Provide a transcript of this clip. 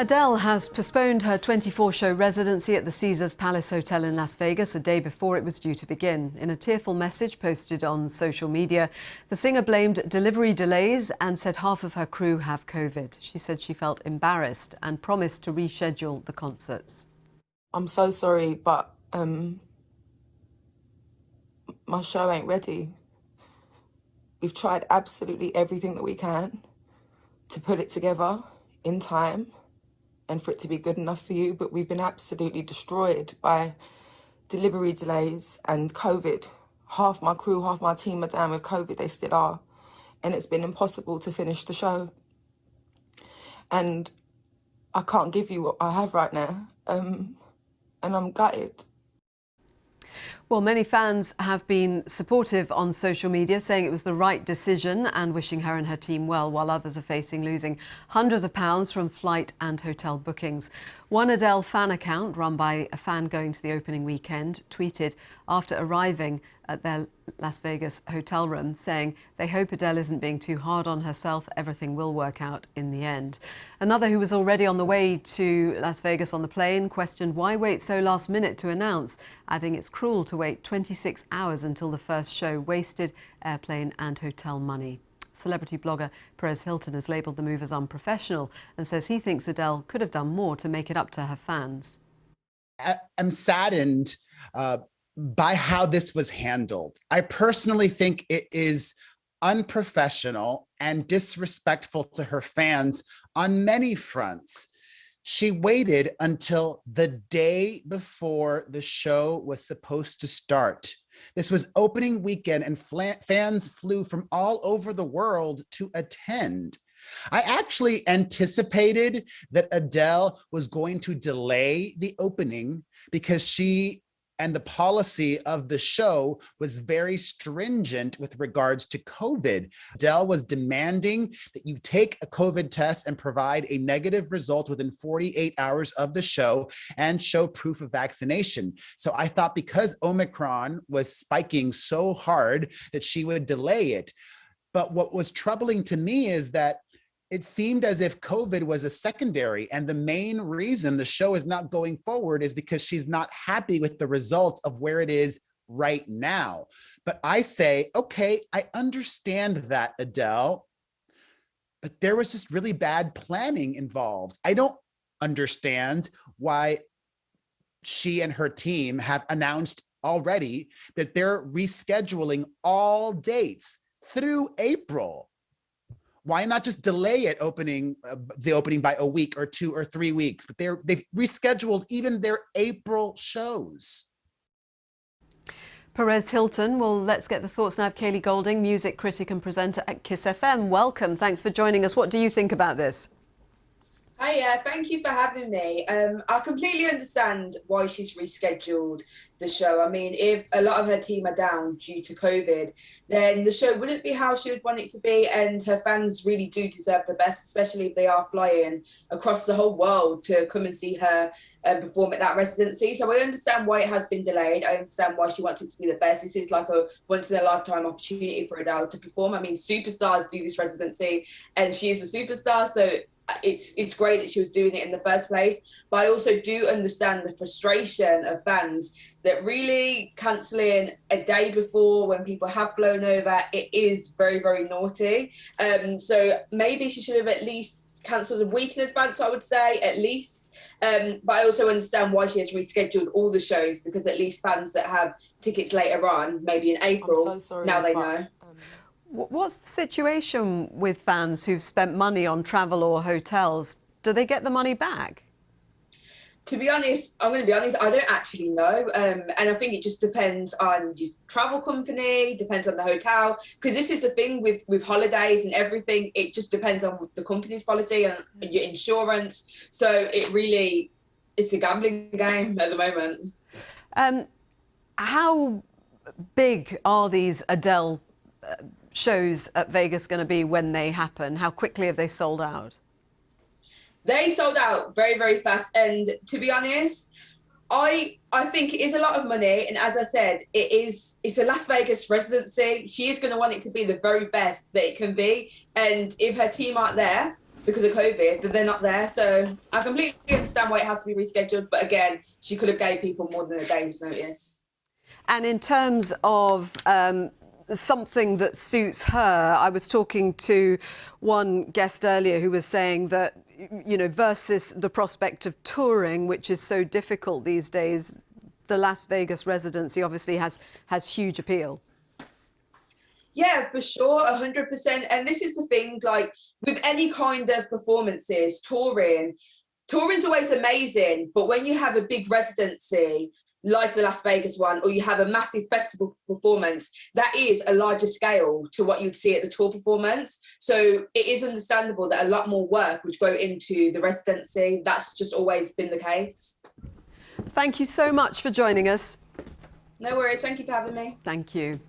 Adele has postponed her 24-show residency at the Caesars Palace Hotel in Las Vegas a day before it was due to begin. In a tearful message posted on social media, the singer blamed delivery delays and said half of her crew have COVID. She said she felt embarrassed and promised to reschedule the concerts. I'm so sorry, but my show ain't ready. We've tried absolutely everything that we can to put it together in time and for it to be good enough for you, but we've been absolutely destroyed by delivery delays and COVID. Half my crew, half my team are down with COVID, they still are. And it's been impossible to finish the show. And I can't give you what I have right now, and I'm gutted. Well, many fans have been supportive on social media, saying it was the right decision and wishing her and her team well, while others are facing losing hundreds of pounds from flight and hotel bookings. One Adele fan account, run by a fan going to the opening weekend, tweeted after arriving at their Las Vegas hotel room, saying they hope Adele isn't being too hard on herself. Everything will work out in the end. Another who was already on the way to Las Vegas on the plane questioned why wait so last minute to announce, adding it's cruel to wait 26 hours until the first show, wasted airplane and hotel money. Celebrity blogger Perez Hilton has labelled the move as unprofessional and says he thinks Adele could have done more to make it up to her fans. I'm saddened by how this was handled. I personally think it is unprofessional and disrespectful to her fans on many fronts. She waited until the day before the show was supposed to start. This was opening weekend and fans flew from all over the world to attend. I actually anticipated that Adele was going to delay the opening because she and the policy of the show was very stringent with regards to COVID. Adele was demanding that you take a COVID test and provide a negative result within 48 hours of the show and show proof of vaccination. So I thought because Omicron was spiking so hard that she would delay it. But what was troubling to me is that it seemed as if COVID was a secondary, and the main reason the show is not going forward is because she's not happy with the results of where it is right now. But I say, okay, I understand that, Adele, but there was just really bad planning involved. I don't understand why she and her team have announced already that they're rescheduling all dates through April. Why not just delay it the opening by a week or 2 or 3 weeks? But they've rescheduled even their April shows. Perez Hilton. Well, let's get the thoughts now of Kaylee Golding, music critic and presenter at Kiss FM. Welcome. Thanks for joining us. What do you think about this? Hiya, thank you for having me. I completely understand why she's rescheduled the show. I mean, if a lot of her team are down due to COVID, then the show wouldn't be how she would want it to be, and her fans really do deserve the best, especially if they are flying across the whole world to come and see her perform at that residency. So I understand why it has been delayed. I understand why she wants it to be the best. This is like a once-in-a-lifetime opportunity for Adele to perform. I mean, superstars do this residency, and she is a superstar, so it's great that she was doing it in the first place. But I also do understand the frustration of fans that really cancelling a day before when people have flown over, it is very, very naughty. So maybe she should have at least cancelled a week in advance, I would say, at least. But I also understand why she has rescheduled all the shows, because at least fans that have tickets later on, maybe in April, I'm so sorry, now they know. What's the situation with fans who've spent money on travel or hotels? Do they get the money back? To be honest, I'm going to be honest, I don't actually know. And I think it just depends on your travel company, depends on the hotel. Because this is the thing with holidays and everything, it just depends on the company's policy and your insurance. So it's a gambling game at the moment. How big are these Adele shows at Vegas going to be when they happen? How quickly have they sold out? They sold out very, very fast. And to be honest, I think it is a lot of money. And as I said, it's a Las Vegas residency. She is going to want it to be the very best that it can be. And if her team aren't there, because of COVID, that they're not there. So I completely understand why it has to be rescheduled. But again, she could have gave people more than a day's notice. And in terms of something that suits her, I was talking to one guest earlier who was saying that, you know, versus the prospect of touring, which is so difficult these days, the Las Vegas residency obviously has huge appeal. Yeah, for sure, 100%. And this is the thing, like with any kind of performances, touring's always amazing. But when you have a big residency, like the Las Vegas one, or you have a massive festival performance, that is a larger scale to what you'd see at the tour performance. So it is understandable that a lot more work would go into the residency. That's just always been the case. Thank you so much for joining us. No worries. Thank you for having me. Thank you.